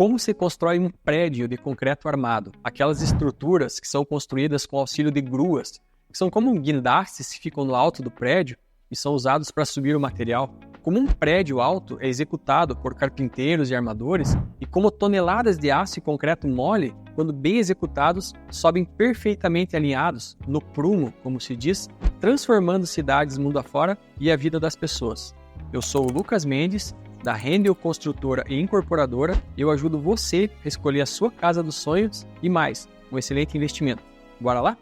como se constrói um prédio de concreto armado. Aquelas estruturas que são construídas com auxílio de gruas, que são como guindastes que ficam no alto do prédio e são usados para subir o material. Como um prédio alto é executado por carpinteiros e armadores e como toneladas de aço e concreto mole, quando bem executados, sobem perfeitamente alinhados, no prumo, como se diz, transformando cidades mundo afora e a vida das pessoas. Eu sou o Lucas Mendes, da Rendel Construtora e Incorporadora, e eu ajudo você a escolher a sua casa dos sonhos e mais, um excelente investimento. Bora lá?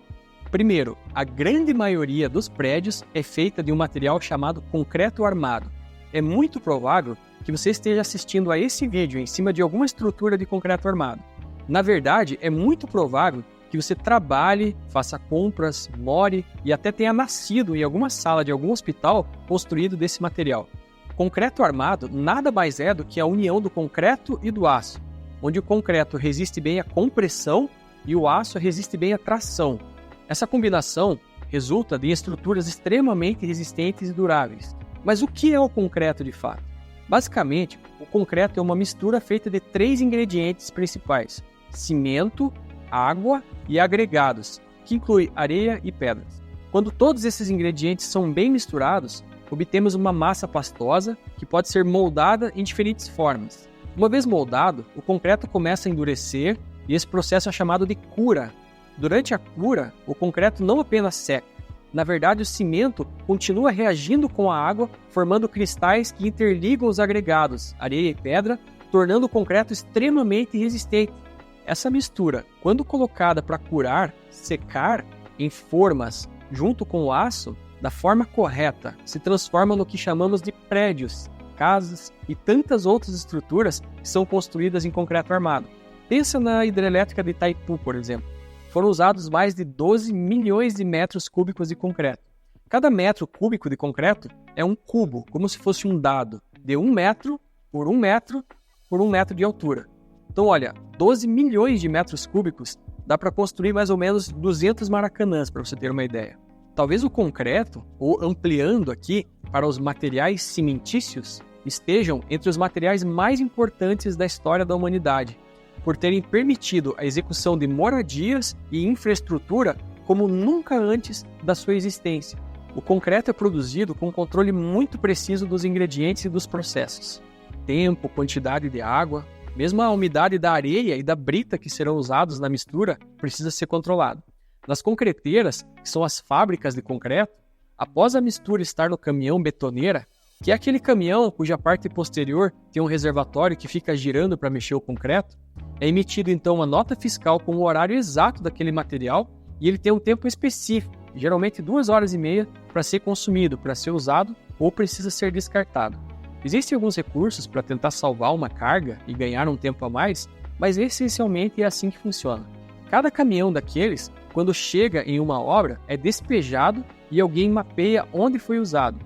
Primeiro, a grande maioria dos prédios é feita de um material chamado concreto armado. É muito provável que você esteja assistindo a esse vídeo em cima de alguma estrutura de concreto armado. Na verdade, é muito provável que você trabalhe, faça compras, more e até tenha nascido em alguma sala de algum hospital construído desse material. Concreto armado nada mais é do que a união do concreto e do aço, onde o concreto resiste bem à compressão e o aço resiste bem à tração. Essa combinação resulta de estruturas extremamente resistentes e duráveis. Mas o que é o concreto de fato? Basicamente, o concreto é uma mistura feita de 3 ingredientes principais: cimento, água e agregados, que inclui areia e pedras. Quando todos esses ingredientes são bem misturados, obtemos uma massa pastosa que pode ser moldada em diferentes formas. Uma vez moldado, o concreto começa a endurecer e esse processo é chamado de cura. Durante a cura, o concreto não apenas seca. Na verdade, o cimento continua reagindo com a água, formando cristais que interligam os agregados, areia e pedra, tornando o concreto extremamente resistente. Essa mistura, quando colocada para curar, secar em formas junto com o aço, da forma correta, se transforma no que chamamos de prédios, casas e tantas outras estruturas que são construídas em concreto armado. Pensa na hidrelétrica de Itaipu, por exemplo. Foram usados mais de 12 milhões de metros cúbicos de concreto. Cada metro cúbico de concreto é um cubo, como se fosse um dado, de 1 metro por 1 metro por 1 metro de altura. Então, olha, 12 milhões de metros cúbicos dá para construir mais ou menos 200 maracanãs, para você ter uma ideia. Talvez o concreto, ou ampliando aqui para os materiais cimentícios, estejam entre os materiais mais importantes da história da humanidade, por terem permitido a execução de moradias e infraestrutura como nunca antes da sua existência. O concreto é produzido com um controle muito preciso dos ingredientes e dos processos. Tempo, quantidade de água, mesmo a umidade da areia e da brita que serão usados na mistura precisa ser controlado. Nas concreteiras, que são as fábricas de concreto, após a mistura estar no caminhão betoneira, que é aquele caminhão cuja parte posterior tem um reservatório que fica girando para mexer o concreto, é emitido então uma nota fiscal com o horário exato daquele material e ele tem um tempo específico, geralmente 2h30, para ser consumido, para ser usado ou precisa ser descartado. Existem alguns recursos para tentar salvar uma carga e ganhar um tempo a mais, mas essencialmente é assim que funciona. Cada caminhão daqueles, quando chega em uma obra, é despejado e alguém mapeia onde foi usado.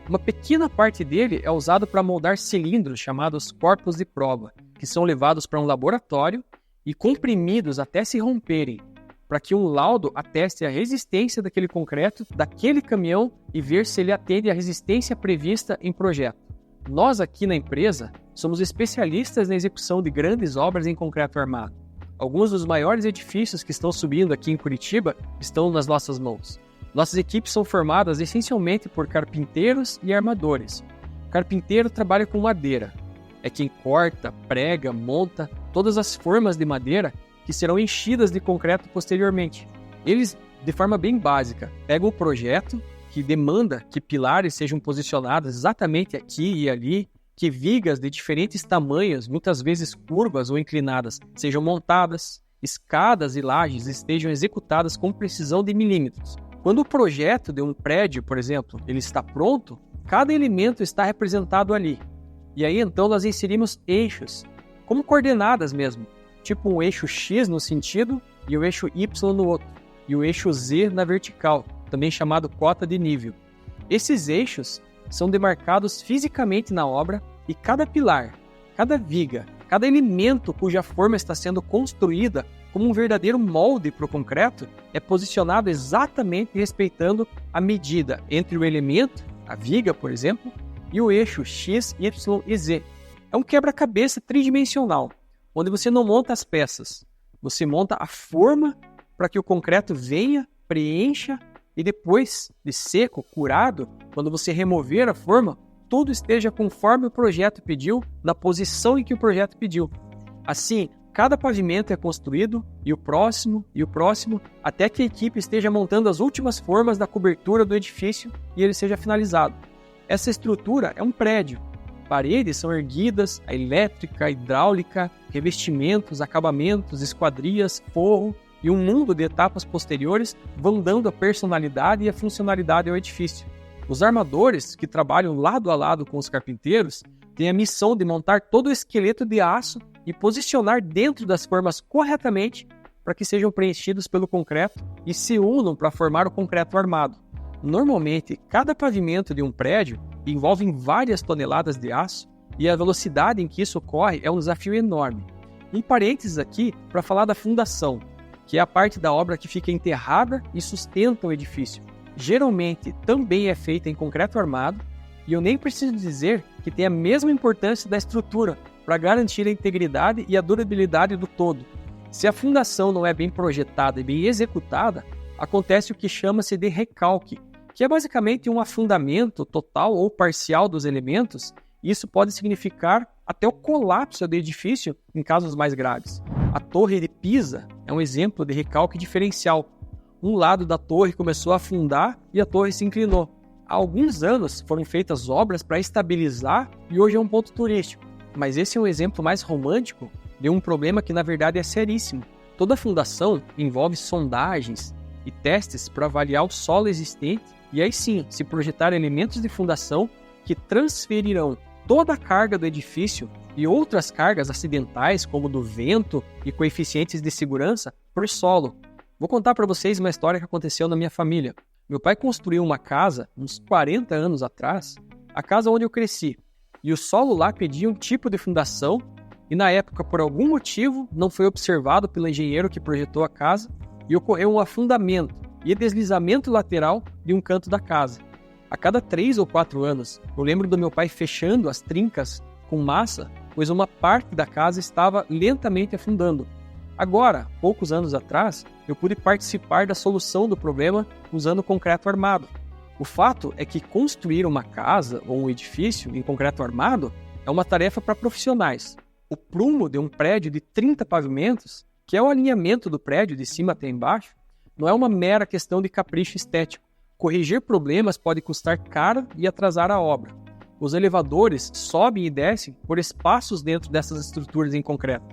Uma pequena parte dele é usado para moldar cilindros chamados corpos de prova, que são levados para um laboratório e comprimidos até se romperem, para que um laudo ateste a resistência daquele concreto, daquele caminhão e ver se ele atende à resistência prevista em projeto. Nós aqui na empresa somos especialistas na execução de grandes obras em concreto armado. Alguns dos maiores edifícios que estão subindo aqui em Curitiba estão nas nossas mãos. Nossas equipes são formadas essencialmente por carpinteiros e armadores. O carpinteiro trabalha com madeira. É quem corta, prega, monta todas as formas de madeira que serão enchidas de concreto posteriormente. Eles, de forma bem básica, pegam o projeto que demanda que pilares sejam posicionados exatamente aqui e ali, que vigas de diferentes tamanhos, muitas vezes curvas ou inclinadas, sejam montadas, escadas e lajes estejam executadas com precisão de milímetros. Quando o projeto de um prédio, por exemplo, ele está pronto, cada elemento está representado ali. E aí então nós inserimos eixos, como coordenadas mesmo, tipo um eixo X no sentido e o eixo Y no outro, e o eixo Z na vertical, também chamado cota de nível. Esses eixos são demarcados fisicamente na obra e cada pilar, cada viga, cada elemento cuja forma está sendo construída como um verdadeiro molde para o concreto é posicionado exatamente respeitando a medida entre o elemento, a viga, por exemplo, e o eixo X, Y e Z. É um quebra-cabeça tridimensional. onde você não monta as peças, você monta a forma para que o concreto venha, preencha e depois de seco, curado, quando você remover a forma, tudo esteja conforme o projeto pediu, na posição em que o projeto pediu. Assim, cada pavimento é construído e o próximo, até que a equipe esteja montando as últimas formas da cobertura do edifício e ele seja finalizado. Essa estrutura é um prédio. Paredes são erguidas, a elétrica, a hidráulica, revestimentos, acabamentos, esquadrias, forro e um mundo de etapas posteriores vão dando a personalidade e a funcionalidade ao edifício. Os armadores, que trabalham lado a lado com os carpinteiros, têm a missão de montar todo o esqueleto de aço e posicionar dentro das formas corretamente para que sejam preenchidos pelo concreto e se unam para formar o concreto armado. Normalmente, cada pavimento de um prédio envolve várias toneladas de aço e a velocidade em que isso ocorre é um desafio enorme. Um parênteses aqui para falar da fundação, que é a parte da obra que fica enterrada e sustenta o edifício. Geralmente também é feita em concreto armado e eu nem preciso dizer que tem a mesma importância da estrutura para garantir a integridade e a durabilidade do todo. Se a fundação não é bem projetada e bem executada, acontece o que chama-se de recalque, que é basicamente um afundamento total ou parcial dos elementos. Isso pode significar até o colapso do edifício em casos mais graves. A Torre de Pisa é um exemplo de recalque diferencial. Um lado da torre começou a afundar e a torre se inclinou. Há alguns anos foram feitas obras para estabilizar e hoje é um ponto turístico. Mas esse é um exemplo mais romântico de um problema que na verdade é seríssimo. Toda fundação envolve sondagens e testes para avaliar o solo existente e aí sim se projetar elementos de fundação que transferirão toda a carga do edifício e outras cargas acidentais, como do vento e coeficientes de segurança, por solo. Vou contar para vocês uma história que aconteceu na minha família. Meu pai construiu uma casa, uns 40 anos atrás, a casa onde eu cresci, e o solo lá pedia um tipo de fundação, e na época, por algum motivo, não foi observado pelo engenheiro que projetou a casa, e ocorreu um afundamento e deslizamento lateral de um canto da casa. A cada 3 ou 4 anos, eu lembro do meu pai fechando as trincas com massa, pois uma parte da casa estava lentamente afundando. Agora, poucos anos atrás, eu pude participar da solução do problema usando concreto armado. O fato é que construir uma casa ou um edifício em concreto armado é uma tarefa para profissionais. O prumo de um prédio de 30 pavimentos, que é o alinhamento do prédio de cima até embaixo, não é uma mera questão de capricho estético. Corrigir problemas pode custar caro e atrasar a obra. Os elevadores sobem e descem por espaços dentro dessas estruturas em concreto.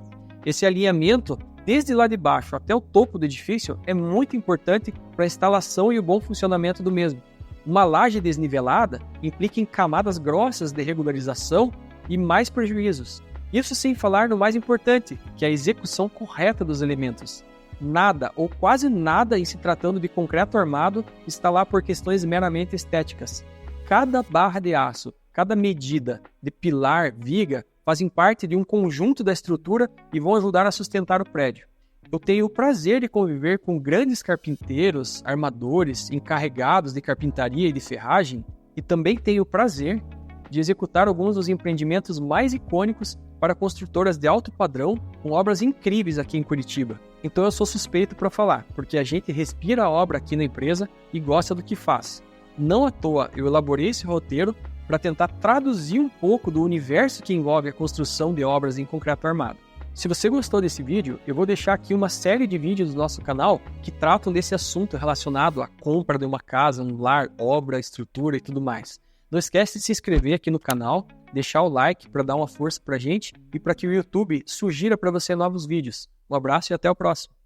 Esse alinhamento, desde lá de baixo até o topo do edifício, é muito importante para a instalação e o bom funcionamento do mesmo. Uma laje desnivelada implica em camadas grossas de regularização e mais prejuízos. Isso sem falar no mais importante, que é a execução correta dos elementos. Nada ou quase nada em se tratando de concreto armado está lá por questões meramente estéticas. Cada barra de aço, cada medida de pilar, viga, fazem parte de um conjunto da estrutura e vão ajudar a sustentar o prédio. Eu tenho o prazer de conviver com grandes carpinteiros, armadores, encarregados de carpintaria e de ferragem, e também tenho o prazer de executar alguns dos empreendimentos mais icônicos para construtoras de alto padrão, com obras incríveis aqui em Curitiba. Então eu sou suspeito para falar, porque a gente respira a obra aqui na empresa e gosta do que faz. Não à toa eu elaborei esse roteiro para tentar traduzir um pouco do universo que envolve a construção de obras em concreto armado. Se você gostou desse vídeo, eu vou deixar aqui uma série de vídeos do nosso canal que tratam desse assunto relacionado à compra de uma casa, um lar, obra, estrutura e tudo mais. Não esquece de se inscrever aqui no canal, deixar o like para dar uma força pra gente e para que o YouTube sugira para você novos vídeos. Um abraço e até o próximo.